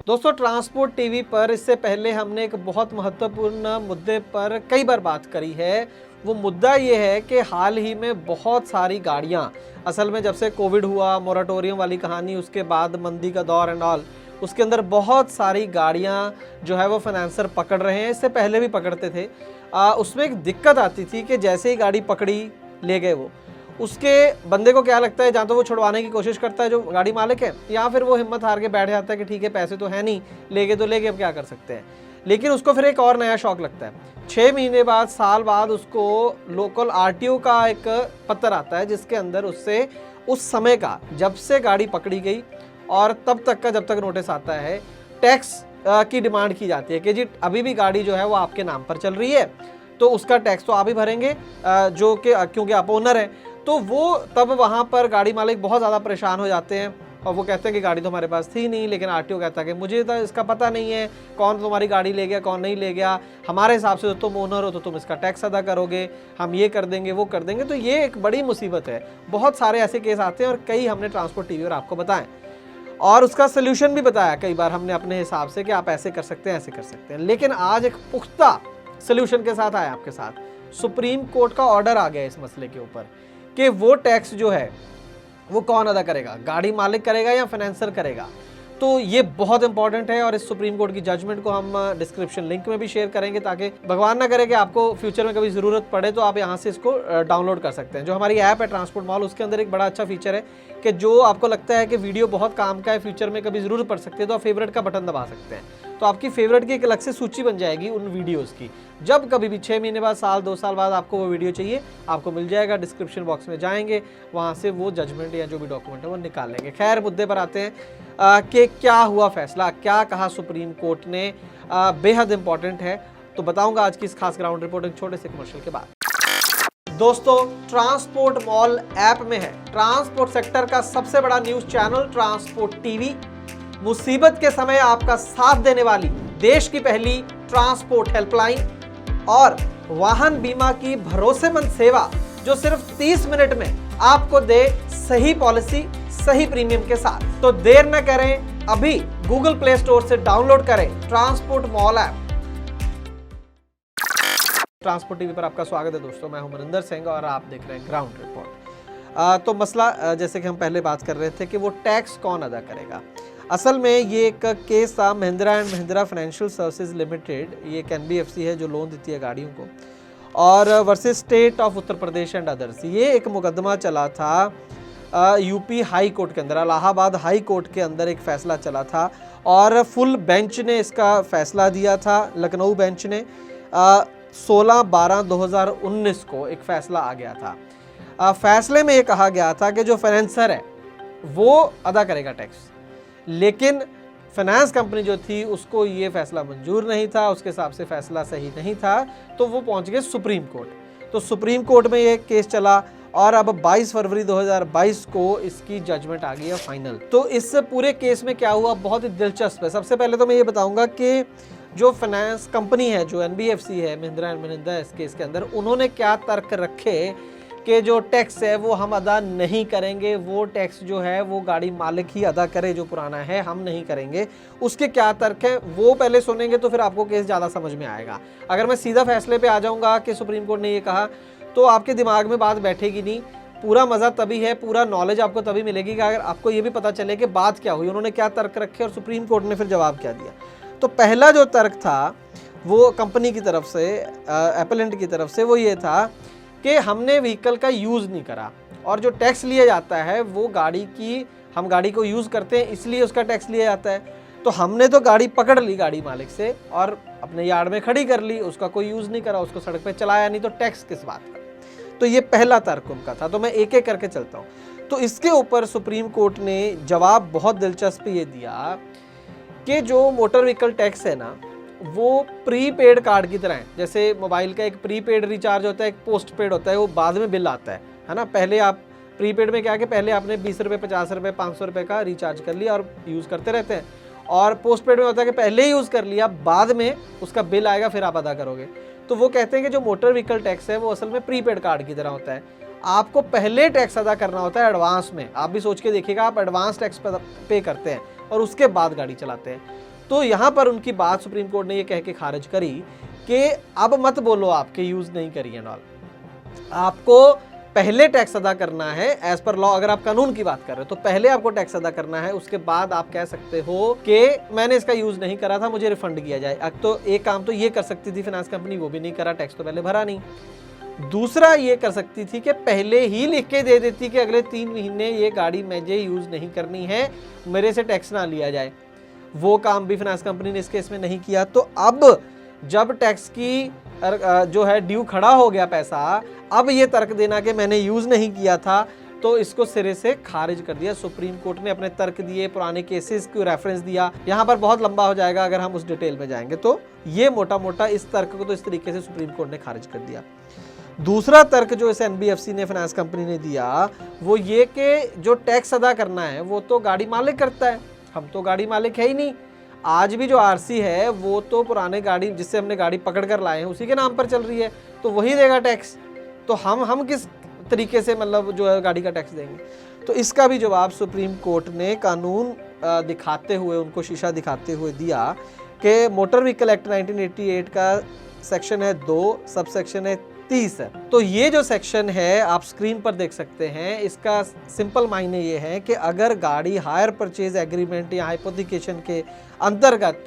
दोस्तों, transport TV पर इससे पहले हमने एक बहुत महत्वपूर्ण मुद्दे पर कई बार बात करी है। वो मुद्दा ये है कि हाल ही में बहुत सारी गाड़ियां, असल में जब से कोविड हुआ, मोराटोरियम वाली कहानी, उसके बाद मंदी का दौर एंड ऑल, उसके अंदर बहुत सारी गाड़ियां जो है वो फाइनेंसर पकड़ रहे हैं। इससे पहले भी पकड़ते थे। उसमें एक दिक्कत आती थी कि जैसे ही गाड़ी पकड़ी, ले गए वो, उसके बंदे को क्या लगता है, जहाँ तो वो छुड़वाने की कोशिश करता है जो गाड़ी मालिक है, या फिर वो हिम्मत हार के बैठ जाता है कि ठीक है, पैसे तो है नहीं, ले गए तो ले गए, अब क्या कर सकते हैं। लेकिन उसको फिर एक और नया शौक लगता है। 6 महीने बाद, साल बाद उसको लोकल आरटीओ का एक पत्र आता है जिसके अंदर उससे उस समय का, जब से गाड़ी पकड़ी गई और तब तक का, जब तक नोटिस आता है, टैक्स की डिमांड की जाती है कि जी अभी भी गाड़ी जो है वो आपके नाम पर चल रही है, तो उसका टैक्स तो आप ही भरेंगे, जो कि क्योंकि आप ओनर हैं। तो वो तब वहाँ पर गाड़ी मालिक बहुत ज़्यादा परेशान हो जाते हैं और वो कहते हैं कि गाड़ी तो हमारे पास थी नहीं, लेकिन आरटीओ कहता है कि मुझे तो इसका पता नहीं है कौन तुम्हारी गाड़ी ले गया, कौन नहीं ले गया, हमारे हिसाब से तो तुम ओनर हो तो तुम इसका टैक्स अदा करोगे, हम ये कर देंगे, वो कर देंगे। तो ये एक बड़ी मुसीबत है। बहुत सारे ऐसे केस आते हैं और कई हमने ट्रांसपोर्ट टीवी और आपको बताएं, और उसका सोल्यूशन भी बताया कई बार हमने अपने हिसाब से कि आप ऐसे कर सकते हैं, ऐसे कर सकते हैं। लेकिन आज एक पुख्ता सोल्यूशन के साथ आया आपके साथ। सुप्रीम कोर्ट का ऑर्डर आ गया इस मसले के ऊपर कि वो टैक्स जो है वो कौन अदा करेगा, गाड़ी मालिक करेगा या फाइनेंसर करेगा। तो ये बहुत इंपॉर्टेंट है और इस सुप्रीम कोर्ट की जजमेंट को हम डिस्क्रिप्शन लिंक में भी शेयर करेंगे, ताकि भगवान ना करे कि आपको फ्यूचर में कभी ज़रूरत पड़े तो आप यहाँ से इसको डाउनलोड कर सकते हैं। जो हमारी ऐप है ट्रांसपोर्ट मॉल, उसके अंदर एक बड़ा अच्छा फीचर है कि जो आपको लगता है कि वीडियो बहुत काम का है, फ्यूचर में कभी ज़रूरत पड़ सकती है, तो आप फेवरेट का बटन दबा सकते हैं। तो आपकी फेवरेट की एक अलग से सूची बन जाएगी उन वीडियोज़ की। जब कभी भी 6 महीने बाद, साल 2 साल बाद आपको वो वीडियो चाहिए, आपको मिल जाएगा। डिस्क्रिप्शन बॉक्स में जाएंगे, वहाँ से वो जजमेंट या जो भी डॉक्यूमेंट है वो निकाल लेंगे। खैर, मुद्दे पर आते हैं कि क्या हुआ फैसला, क्या कहा सुप्रीम कोर्ट ने, बेहद इंपॉर्टेंट है। तो बताऊंगा आज की इस खास ग्राउंड रिपोर्ट एक छोटे से कमर्शियल के बाद। दोस्तों, ट्रांसपोर्ट मॉल ऐप में है ट्रांसपोर्ट सेक्टर का सबसे बड़ा न्यूज चैनल ट्रांसपोर्ट टीवी। मुसीबत के समय आपका साथ देने वाली देश की पहली ट्रांसपोर्ट हेल्पलाइन और वाहन बीमा की भरोसेमंद सेवा, जो सिर्फ 30 मिनट में आपको दे सही पॉलिसी, सही प्रीमियम के साथ। तो देर न करें, अभी गूगल प्ले स्टोर से डाउनलोड करें transport mall app. Transport TV पर आपका स्वागत है दोस्तों, मैं हूं मनिंदर सिंह और आप देख रहे हैं ग्राउंड रिपोर्ट। तो मसला, जैसे कि हम पहले बात कर रहे थे कि वो टैक्स कौन अदा करेगा। असल में ये एक केस था Mahindra and Mahindra financial services limited, ये एक एनबीएफसी है जो लोन देती है गाड़ियों को, और versus state of Uttar Pradesh and others. ये एक मुकदमा चला था यूपी हाई कोर्ट के अंदर, इलाहाबाद हाई कोर्ट के अंदर एक फ़ैसला चला था और फुल बेंच ने इसका फ़ैसला दिया था। लखनऊ बेंच ने 16/12/2019 को एक फ़ैसला आ गया था। फ़ैसले में ये कहा गया था कि जो फाइनेंसर है वो अदा करेगा टैक्स, लेकिन फाइनेंस कंपनी जो थी उसको ये फैसला मंजूर नहीं था, उसके हिसाब से फैसला सही नहीं था, तो वो पहुंच गए सुप्रीम कोर्ट। तो सुप्रीम कोर्ट में ये केस चला और अब 22 फरवरी 2022 को इसकी जजमेंट आ गई है फाइनल। तो इस पूरे केस में क्या हुआ, बहुत ही दिलचस्प है। सबसे पहले तो मैं ये बताऊंगा कि जो फाइनेंस कंपनी है, जो एनबीएफसी है, महिंद्रा एंड महिंद्रा, इस केस के अंदर उन्होंने क्या तर्क रखे कि जो टैक्स है वो हम अदा नहीं करेंगे, वो टैक्स जो है वो गाड़ी मालिक ही अदा करे, जो पुराना है हम नहीं करेंगे। उसके क्या तर्क है वो पहले सुनेंगे तो फिर आपको केस ज़्यादा समझ में आएगा। अगर मैं सीधा फैसले पे आ जाऊंगा कि सुप्रीम कोर्ट ने ये कहा, तो आपके दिमाग में बात बैठेगी नहीं। पूरा मज़ा तभी है, पूरा नॉलेज आपको तभी मिलेगी कि अगर आपको ये भी पता चले कि बात क्या हुई, उन्होंने क्या तर्क रखे और सुप्रीम कोर्ट ने फिर जवाब क्या दिया। तो पहला जो तर्क था वो कंपनी की तरफ से, एपेलेंट की तरफ से, वो ये था कि हमने व्हीकल का यूज़ नहीं करा और जो टैक्स लिया जाता है वो गाड़ी की, हम गाड़ी को यूज़ करते हैं इसलिए उसका टैक्स लिया जाता है। तो हमने तो गाड़ी पकड़ ली गाड़ी मालिक से और अपने यार्ड में खड़ी कर ली, उसका कोई यूज़ नहीं करा, उसको सड़क पे चलाया नहीं, तो टैक्स किस बात का। तो ये पहला तर्क उनका था। तो मैं एक एक करके चलता हूँ। तो इसके ऊपर सुप्रीम कोर्ट ने जवाब बहुत दिलचस्प ये दिया कि जो मोटर व्हीकल टैक्स है ना, वो प्रीपेड कार्ड की तरह है। जैसे मोबाइल का एक प्रीपेड रिचार्ज होता है, एक पोस्ट पेड होता है, वो बाद में बिल आता है ना। पहले आप प्रीपेड में क्या है कि पहले आपने 20 रुपये, 50 रुपये, 500 रुपये का रिचार्ज कर लिया और यूज़ करते रहते हैं। और पोस्ट पेड में होता है कि पहले ही यूज़ कर लिया, बाद में उसका बिल आएगा फिर आप अदा करोगे। तो वो कहते हैं कि जो मोटर व्हीकल टैक्स है वो असल में प्रीपेड कार्ड की तरह होता है। आपको पहले टैक्स अदा करना होता है एडवांस में। आप भी सोच के देखिएगा, आप एडवांस टैक्स पे करते हैं और उसके बाद गाड़ी चलाते हैं। तो यहाँ पर उनकी बात सुप्रीम कोर्ट ने ये कह के खारिज करी कि अब मत बोलो आपके यूज नहीं करिए नॉल, आपको पहले टैक्स अदा करना है एज पर लॉ। अगर आप कानून की बात कर रहे हो तो पहले आपको टैक्स अदा करना है, उसके बाद आप कह सकते हो कि मैंने इसका यूज नहीं करा था, मुझे रिफंड किया जाए। अब तो एक काम तो ये कर सकती थी फाइनेंस कंपनी, वो भी नहीं करा, टैक्स तो पहले भरा नहीं। दूसरा ये कर सकती थी कि पहले ही लिख के दे देती कि अगले 3 महीने ये गाड़ी मुझे यूज नहीं करनी है, मेरे से टैक्स ना लिया जाए। वो काम भी फाइनेंस कंपनी ने इस केस में नहीं किया। तो अब जब टैक्स की जो है ड्यू खड़ा हो गया पैसा, अब ये तर्क देना कि मैंने यूज नहीं किया था, तो इसको सिरे से खारिज कर दिया। सुप्रीम कोर्ट ने अपने तर्क दिए, पुराने केसेस को रेफरेंस दिया। यहाँ पर बहुत लंबा हो जाएगा अगर हम उस डिटेल में जाएंगे, तो ये मोटा मोटा इस तर्क को तो इस तरीके से सुप्रीम कोर्ट ने खारिज कर दिया। दूसरा तर्क जो इस एनबीएफसी ने फाइनेंस कंपनी ने दिया वो ये कि जो टैक्स अदा करना है वो तो गाड़ी मालिक करता है, हम तो गाड़ी मालिक है ही नहीं। आज भी जो आरसी है वो तो पुराने गाड़ी जिससे हमने गाड़ी पकड़ कर लाए हैं उसी के नाम पर चल रही है, तो वही देगा टैक्स। तो हम किस तरीके से मतलब जो है गाड़ी का टैक्स देंगे? तो इसका भी जवाब सुप्रीम कोर्ट ने कानून दिखाते हुए, उनको शीशा दिखाते हुए दिया कि मोटर व्हीकल एक्ट 1988 का सेक्शन है 2, सब सेक्शन है 30 है। तो ये जो सेक्शन है आप स्क्रीन पर देख सकते हैं, इसका सिंपल मायने ये है कि अगर गाड़ी हायर परचेज एग्रीमेंट या हाइपोथिकेशन के अंतर्गत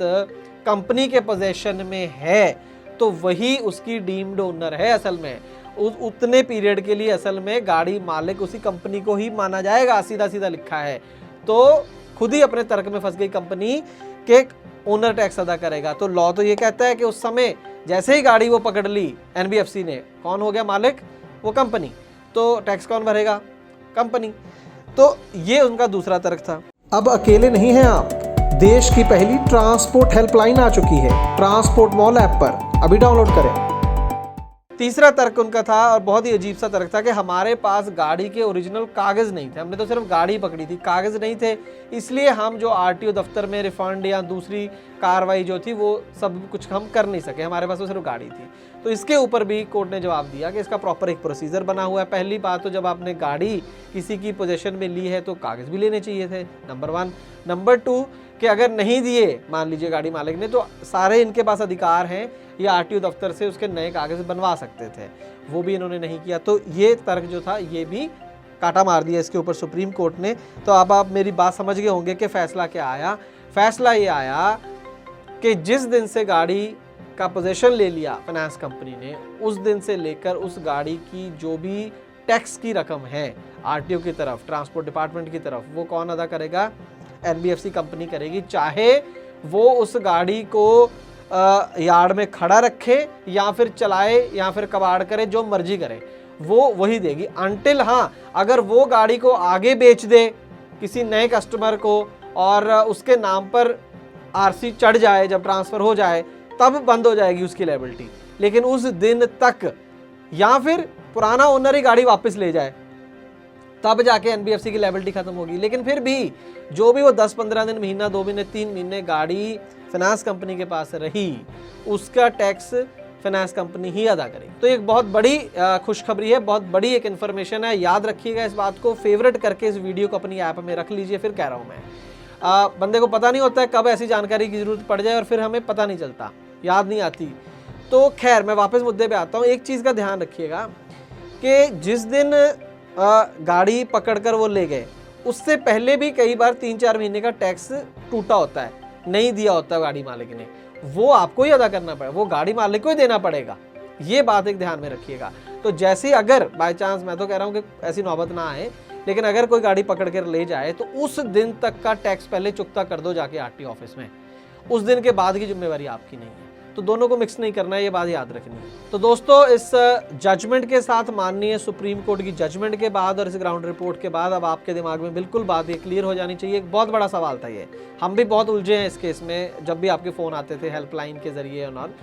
कंपनी के पोजेशन में है तो वही उसकी डीम्ड ओनर है। असल में उतने पीरियड के लिए असल में गाड़ी मालिक उसी कंपनी को ही माना जाएगा, सीधा सीधा लिखा है। तो खुद ही अपने तर्क में फंस गई कंपनी के ओनर टैक्स अदा करेगा। तो लॉ तो ये कहता है कि उस समय जैसे ही गाड़ी वो पकड़ ली एनबीएफसी ने, कौन हो गया मालिक? वो कंपनी। तो टैक्स कौन भरेगा? कंपनी। तो ये उनका दूसरा तर्क था। अब अकेले नहीं हैं आप, देश की पहली ट्रांसपोर्ट हेल्पलाइन आ चुकी है ट्रांसपोर्ट मॉल ऐप पर, अभी डाउनलोड करें। तीसरा तर्क उनका था और बहुत ही अजीब सा तर्क था कि हमारे पास गाड़ी के ओरिजिनल कागज़ नहीं थे, हमने तो सिर्फ गाड़ी पकड़ी थी, कागज़ नहीं थे, इसलिए हम जो आरटीओ दफ्तर में रिफंड या दूसरी कार्रवाई जो थी वो सब कुछ हम कर नहीं सके, हमारे पास तो सिर्फ गाड़ी थी। तो इसके ऊपर भी कोर्ट ने जवाब दिया कि इसका प्रॉपर एक प्रोसीजर बना हुआ है। पहली बात तो जब आपने गाड़ी किसी की पोजेशन में ली है तो कागज़ भी लेने चाहिए थे, नंबर 1। नंबर 2 कि अगर नहीं दिए मान लीजिए गाड़ी मालिक ने, तो सारे इनके पास अधिकार हैं, ये आरटीओ दफ्तर से उसके नए कागज़ बनवा सकते थे, वो भी इन्होंने नहीं किया। तो ये तर्क जो था ये भी काटा मार दिया इसके ऊपर सुप्रीम कोर्ट ने। तो अब आप मेरी बात समझ गए होंगे कि फैसला क्या आया। फैसला ये आया कि जिस दिन से गाड़ी का पोजेशन ले लिया फाइनेंस कंपनी ने, उस दिन से लेकर उस गाड़ी की जो भी टैक्स की रकम है आरटीओ की तरफ, ट्रांसपोर्ट डिपार्टमेंट की तरफ, वो कौन अदा करेगा? एनबीएफसी कंपनी करेगी, चाहे वो उस गाड़ी को यार्ड में खड़ा रखे या फिर चलाए या फिर कबाड़ करे, जो मर्जी करे, वो वही देगी। अनटिल हाँ अगर वो गाड़ी को आगे बेच दे किसी नए कस्टमर को और उसके नाम पर आरसी चढ़ जाए, जब ट्रांसफ़र हो जाए तब बंद हो जाएगी उसकी लायबिलिटी। लेकिन उस दिन तक, या फिर पुराना ओनर ही गाड़ी वापस ले जाए तब जाके एनबीएफसी की लायबिलिटी खत्म होगी। लेकिन फिर भी जो भी वो 10-15 दिन, महीना, 2 महीने, 3 महीने गाड़ी फाइनेंस कंपनी के पास रही, उसका टैक्स फाइनेंस कंपनी ही अदा करेगी। तो एक बहुत बड़ी खुशखबरी है, बहुत बड़ी एक इन्फॉर्मेशन है। याद रखिएगा इस बात को, फेवरेट करके इस वीडियो को अपनी ऐप में रख लीजिए। फिर कह रहा हूँ मैं, बंदे को पता नहीं होता है कब ऐसी जानकारी की जरूरत पड़ जाए और फिर हमें पता नहीं चलता, याद नहीं आती। तो खैर मैं वापस मुद्दे पे आता हूँ। एक चीज़ का ध्यान रखिएगा कि जिस दिन गाड़ी पकड़कर वो ले गए, उससे पहले भी कई बार 3-4 महीने का टैक्स टूटा होता है, नहीं दिया होता गाड़ी मालिक ने, वो आपको ही अदा करना पड़ेगा, वो गाड़ी मालिक को ही देना पड़ेगा। ये बात एक ध्यान में रखिएगा। तो जैसे अगर बाय चांस, मैं तो कह रहा हूँ कि ऐसी नौबत ना आए, लेकिन अगर कोई गाड़ी पकड़ कर ले जाए तो उस दिन तक का टैक्स पहले चुकता कर दो जाके आरटीओ ऑफिस में, उस दिन के बाद की जिम्मेवारी आपकी नहीं है। तो दोनों को मिक्स नहीं करना है, ये बात याद रखनी है। तो दोस्तों इस जजमेंट के साथ, माननीय सुप्रीम कोर्ट की जजमेंट के बाद और इस ग्राउंड रिपोर्ट के बाद अब आपके दिमाग में बिल्कुल बात ये क्लियर हो जानी चाहिए। एक बहुत बड़ा सवाल था ये, हम भी बहुत उलझे हैं इस केस में। जब भी आपके फ़ोन आते थे हेल्पलाइन के ज़रिए और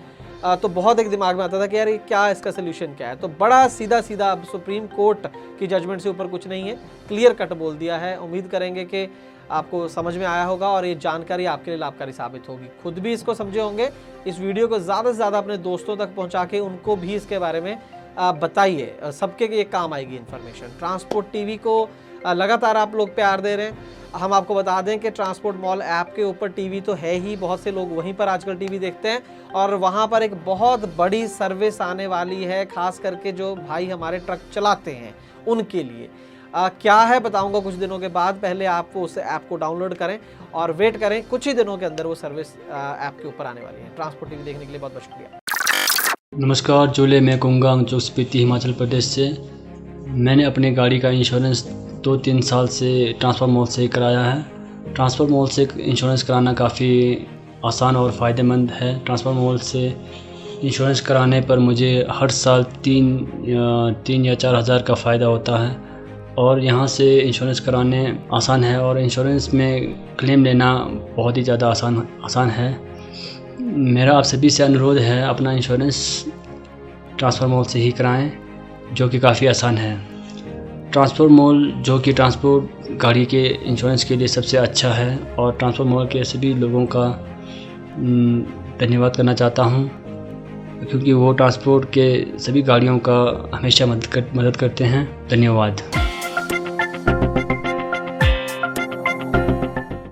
तो बहुत एक दिमाग में आता था कि यार ये क्या, इसका सोल्यूशन क्या है। तो बड़ा सीधा सीधा अब सुप्रीम कोर्ट की जजमेंट से ऊपर कुछ नहीं है, क्लियर कट बोल दिया है। उम्मीद करेंगे कि आपको समझ में आया होगा और ये जानकारी आपके लिए लाभकारी साबित होगी। खुद भी इसको समझे होंगे। इस वीडियो को ज़्यादा से ज़्यादा अपने दोस्तों तक पहुंचा के उनको भी इसके बारे में बताइए, सबके ये काम आएगी इन्फॉर्मेशन। ट्रांसपोर्ट टीवी को लगातार आप लोग प्यार दे रहे हैं, हम आपको बता दें कि ट्रांसपोर्ट मॉल ऐप के ऊपर टीवी तो है ही, बहुत से लोग वहीं पर आजकल टीवी देखते हैं और वहाँ पर एक बहुत बड़ी सर्विस आने वाली है, खास करके जो भाई हमारे ट्रक चलाते हैं उनके लिए। क्या है बताऊंगा कुछ दिनों के बाद। पहले आप उस ऐप को डाउनलोड करें और वेट करें, कुछ ही दिनों के अंदर वो सर्विस ऐप के ऊपर आने वाली है। ट्रांसपोर्ट टीवी देखने के लिए बहुत बहुत शुक्रिया। नमस्कार जोले, मैं कुंगांग जो स्पीति हिमाचल प्रदेश से। मैंने अपनी गाड़ी का इंश्योरेंस 2-3 साल से ट्रांसपोर्ट मॉल से कराया है। ट्रांसपोर्ट मॉल से इंश्योरेंस कराना काफ़ी आसान और फ़ायदेमंद है। ट्रांसपोर्ट मॉल से इंश्योरेंस कराने पर मुझे हर साल 3 या 4 हज़ार का फ़ायदा होता है और यहाँ से इंश्योरेंस कराने आसान है और इंश्योरेंस में क्लेम लेना बहुत ही ज़्यादा आसान है। मेरा आप सभी से अनुरोध है, अपना इंश्योरेंस ट्रांसपोर्ट मॉल से ही कराएं, जो कि काफ़ी आसान है। ट्रांसपोर्ट मॉल जो कि ट्रांसपोर्ट गाड़ी के इंश्योरेंस के लिए सबसे अच्छा है और ट्रांसपोर्ट मॉल के सभी लोगों का धन्यवाद करना चाहता हूं, क्योंकि वो ट्रांसपोर्ट के सभी गाड़ियों का हमेशा मदद करते हैं। धन्यवाद।